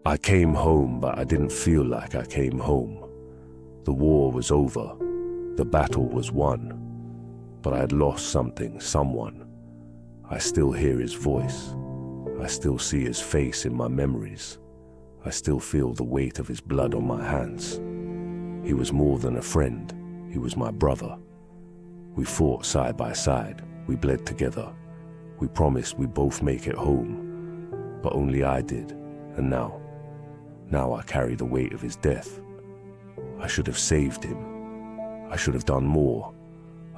I came home, but I didn't feel like I came home. The war was over. The battle was won. But I had lost something, someone. I still hear his voice. I still see his face in my memories. I still feel the weight of his blood on my hands. He was more than a friend. He was my brother. We fought side by side. We bled together. We promised we'd both make it home. But only I did. And now I carry the weight of his death. I should have saved him. I should have done more.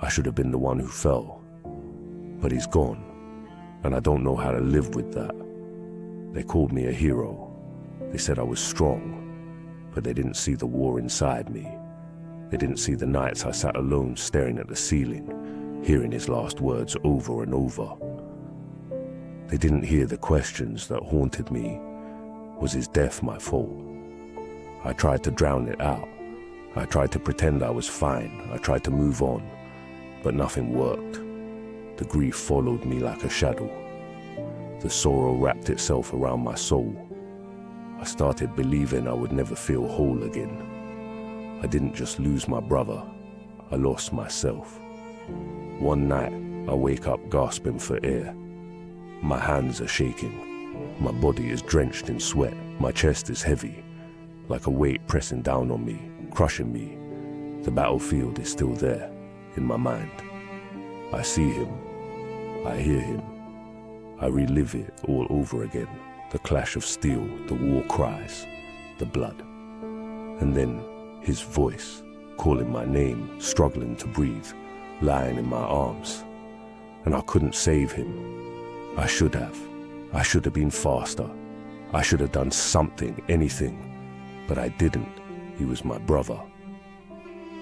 I should have been the one who fell. But he's gone. And I don't know how to live with that. They called me a hero. They said I was strong. But they didn't see the war inside me. They didn't see the nights I sat alone staring at the ceiling, hearing his last words over and over. They didn't hear the questions that haunted me. Was his death my fault? I tried to drown it out. I tried to pretend I was fine. I tried to move on, but nothing worked. The grief followed me like a shadow. The sorrow wrapped itself around my soul. I started believing I would never feel whole again. I didn't just lose my brother, I lost myself. One night, I wake up gasping for air. My hands are shaking. My body is drenched in sweat. My chest is heavy, like a weight pressing down on me, crushing me. The battlefield is still there, in my mind. I see him. I hear him. I relive it all over again. The clash of steel, the war cries, the blood. And then his voice, calling my name, struggling to breathe, lying in my arms. And I couldn't save him. I should have. I should have been faster. I should have done something, anything. But I didn't. He was my brother.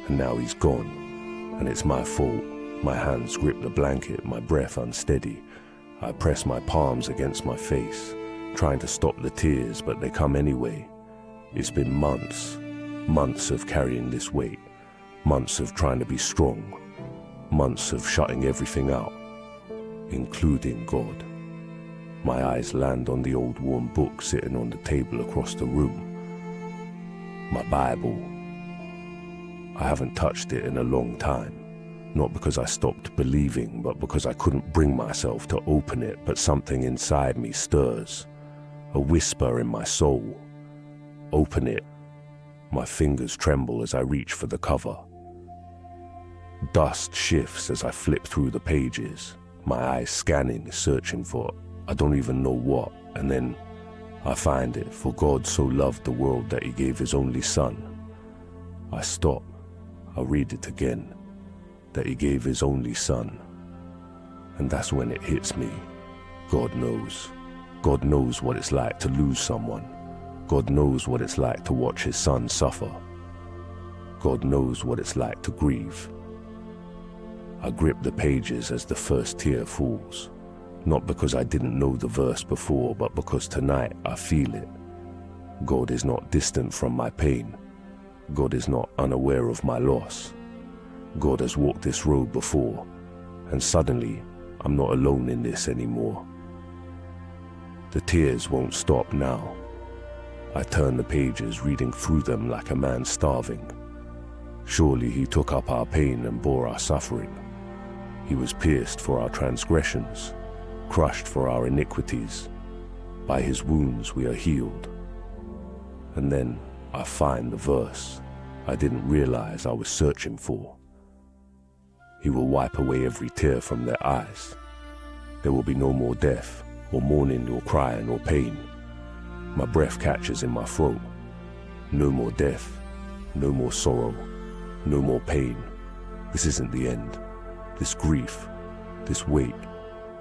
And now he's gone. And it's my fault. My hands grip the blanket, my breath unsteady. I press my palms against my face, trying to stop the tears, but they come anyway. It's been months. Months of carrying this weight. Months of trying to be strong. Months of shutting everything out, including God. My eyes land on the old worn book sitting on the table across the room. My Bible. I haven't touched it in a long time. Not because I stopped believing, but because I couldn't bring myself to open it, but something inside me stirs. A whisper in my soul. Open it. My fingers tremble as I reach for the cover. Dust shifts as I flip through the pages, my eyes scanning, searching for I don't even know what, and then I find it. For God so loved the world that he gave his only son. I stop. I read it again. That he gave his only son. And that's when it hits me. God knows. God knows what it's like to lose someone. God knows what it's like to watch his son suffer. God knows what it's like to grieve. I grip the pages as the first tear falls. Not because I didn't know the verse before, but because tonight I feel it. God is not distant from my pain. God is not unaware of my loss. God has walked this road before, and suddenly I'm not alone in this anymore. The tears won't stop now. I turn the pages, reading through them like a man starving. Surely he took up our pain and bore our suffering. He was pierced for our transgressions, crushed for our iniquities. By his wounds we are healed. And then I find the verse I didn't realize I was searching for. He will wipe away every tear from their eyes. There will be no more death, or mourning, or crying, or pain. My breath catches in my throat. No more death, no more sorrow, no more pain. This isn't the end. This grief, this weight,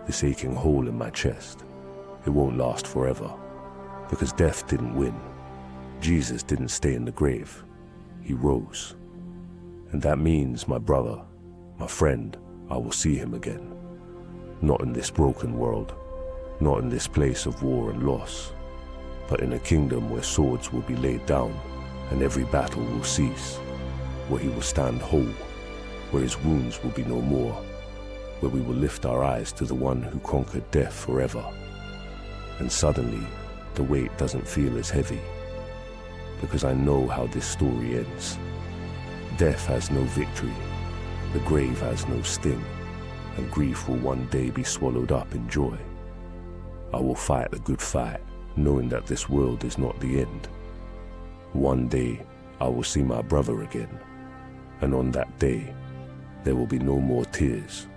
this aching hole in my chest, it won't last forever. Because death didn't win. Jesus didn't stay in the grave. He rose. And that means my brother, my friend, I will see him again. Not in this broken world, not in this place of war and loss, but in a kingdom where swords will be laid down and every battle will cease, where he will stand whole, where his wounds will be no more, where we will lift our eyes to the one who conquered death forever. And suddenly, the weight doesn't feel as heavy, because I know how this story ends. Death has no victory, the grave has no sting, and grief will one day be swallowed up in joy. I will fight the good fight, knowing that this world is not the end. One day, I will see my brother again, and on that day, there will be no more tears,